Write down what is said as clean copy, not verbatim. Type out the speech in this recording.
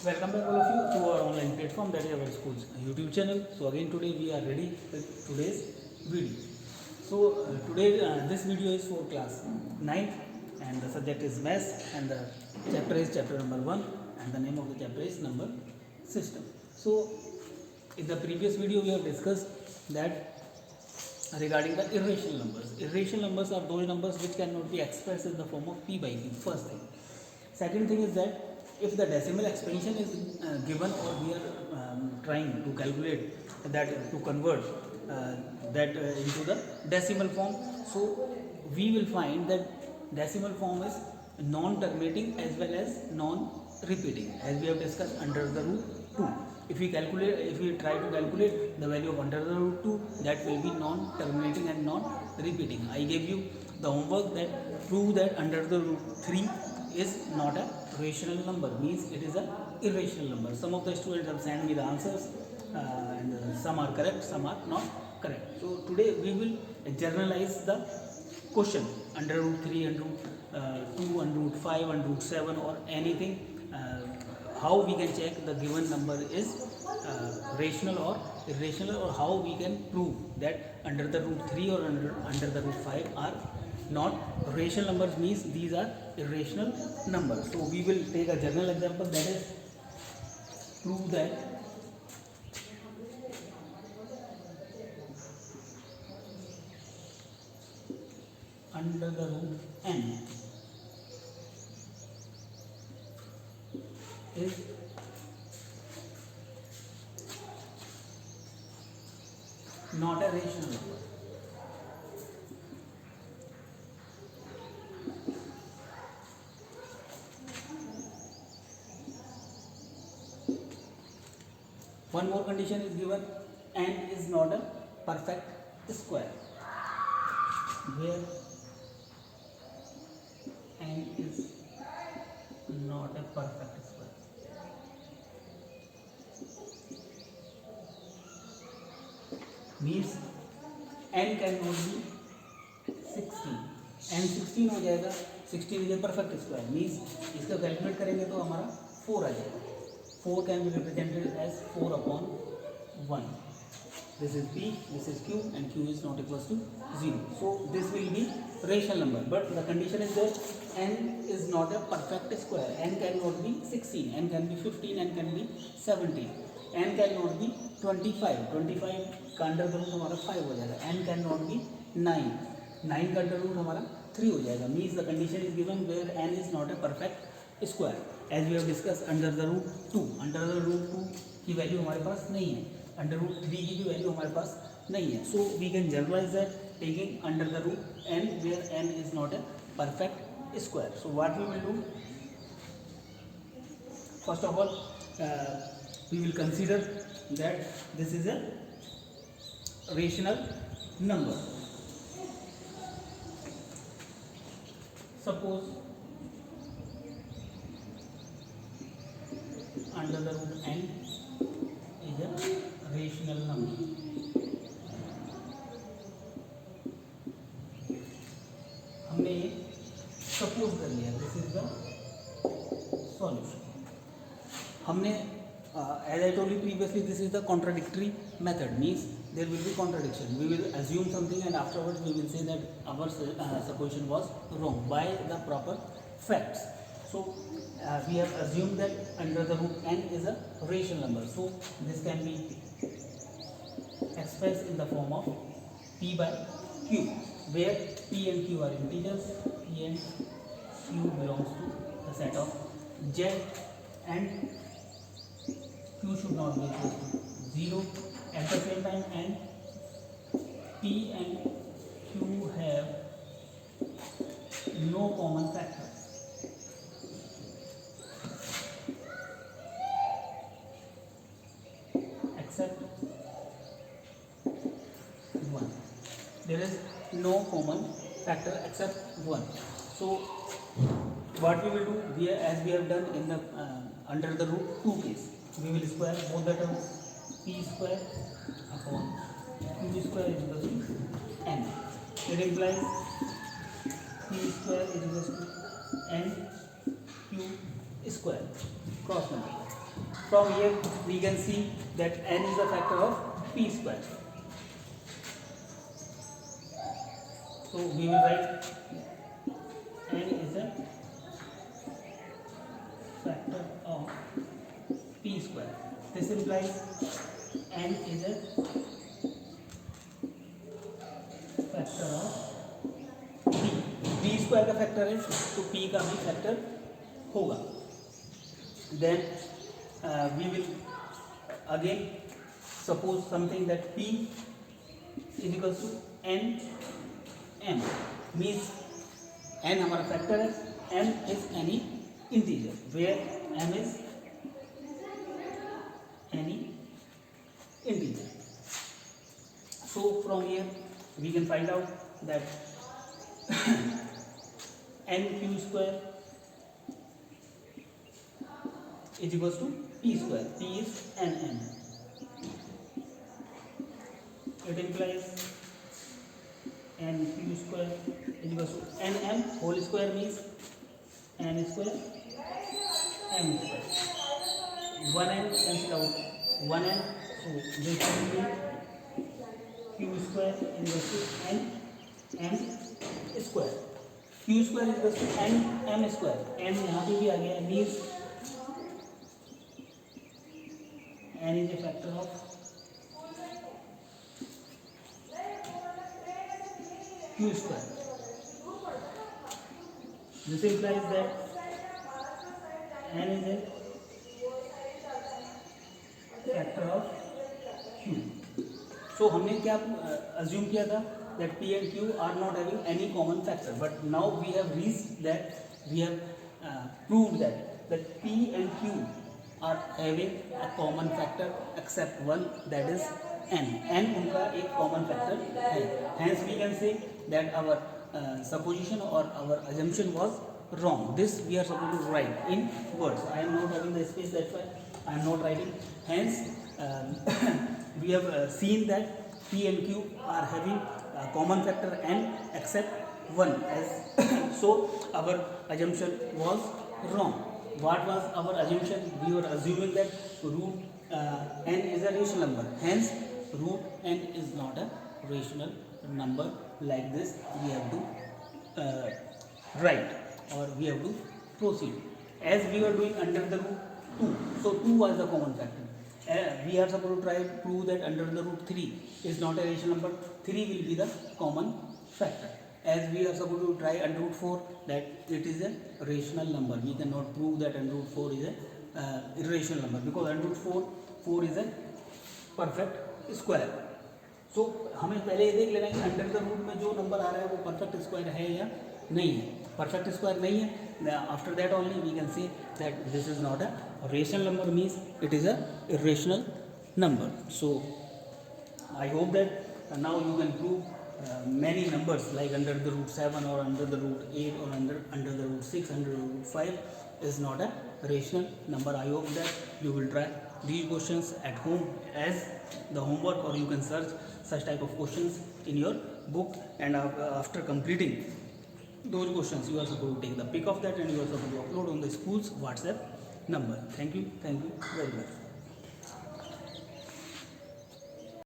Welcome back all of you to our online platform, that is our school's YouTube channel. So again today we are ready with today's video. So today this video is for class 9th and the subject is maths and the chapter is chapter number 1 and the name of the chapter is number system. So in the previous video we have discussed that regarding the irrational numbers. Irrational numbers are those numbers which cannot be expressed in the form of p by q, first thing. Second thing is that if the decimal expansion is given, or we are trying to calculate that, to convert that into the decimal form, so we will find that decimal form is non-terminating as well as non-repeating, as we have discussed under the root 2. If we try to calculate the value of under the root 2, that will be non-terminating and non-repeating. I gave you the homework that prove that under the root 3 is not a rational number, means it is a irrational number. Some of the students have sent me the answers and some are correct, some are not correct. So today we will generalize the question under root 3, under root 2, under root 5, under root 7 or anything. How we can check the given number is rational or irrational, or how we can prove that under the root 3 or under the root 5 are not rational numbers, means these are irrational numbers. So we will take a general example, that is prove that under the root n is not a rational number. One more condition is given, n is not a perfect square, where n is not a perfect square. Means n cannot be 16. n 16 हो जाएगा, 16 is a perfect square, means इसका calculate करेंगे तो हमारा 4 आ जाएगा. 4 can be represented as 4 upon 1. This is p, this is q, and q is not equals to 0. So this will be rational number, but the condition is that n is not a perfect square. N cannot be 16, n can be 15, n can be 17, n cannot be 25. 25 का under root हमारा 5 हो जाएगा. n cannot be 9, 9 का under root हमारा 3 हो जाएगा. Means the condition is given where n is not a perfect square. As we have discussed under the root 2, under the root 2 की value हमारे पास नहीं है, under root 3 की भी वैल्यू हमारे पास नहीं है. So we can generalize that taking under the root n where n is not a perfect square. So what we will do, first of all we will consider that this is a rational number. Suppose under the root n is a rational number. हमने ये suppose कर लिया, this is the solution. हमने as I told you previously, this is the contradictory method, means there will be contradiction. We will assume something and afterwards we will say that our supposition was wrong by the proper facts. So we have assumed that under the root n is a rational number, so this can be expressed in the form of p by q, where p and q are integers, p and q belongs to the set of z, and q should not be equal to 0. At the same time, and p and q have no common factor. Except 1. There is no common factor except 1. So what we will do, as we have done in the under the root 2 case, we will square both the terms. P square upon q square is equal to n. It implies p square is equal to n q square, cross multiply. From here we can see that n is a factor of p square. So we will write n is a factor of p square. This implies n is a factor of p square का factor है तो p का भी factor होगा. Then we will again suppose something that p is equals to n m, means n हमारा factor है, m is any integer where m is any integer. So from here we can find out that nq square is equals to p square. P is nm. It implies nq square is equals to nm whole square, means n square m square. 1n cancel out 1n, so this will be q square is equals to n m square. q square is equals to n m square. n यहाँ पे भी आ गया, means n is a factor of q square. This implies that n is a factor of q. So हमने क्या assume किया था that p and q are not having any common factor, but now we have reached that we have proved that p and q are having a common factor except one, that is n. n उनका एक common factor है. Hence we can say that our supposition or our assumption was wrong. This we are supposed to write in words. I am not having the space, that's why I am not writing. Hence we have seen that p and q are having a common factor n except one, as so our assumption was wrong. What was our assumption? We were assuming that root n is a rational number. Hence root n is not a rational number. Like this we have to write, or we have to proceed. As we were doing under the root 2, so 2 was the common factor. We are supposed to try to prove that under the root 3 is not a rational number. 3 will be the common factor. As we are supposed to try under root 4 that it is a rational number. We cannot prove that under root 4 is a irrational number, because under root 4 is a perfect square. So हमें पहले ये देख लेना कि under the root में जो number आ रहा है वो परफेक्ट स्क्वायर है या नहीं है. परफेक्ट स्क्वायर नहीं है, after that only we can say that this is not a rational number, means it is a irrational number. So I hope that now you can prove many numbers like under the root 7 or under the root 8 or under the root 6, under the root 5 is not a rational number. I hope that you will try these questions at home as the homework, or you can search such type of questions in your book, and after completing those questions you are supposed to take the pic of that and you are supposed to upload on the school's WhatsApp number. Thank you very much.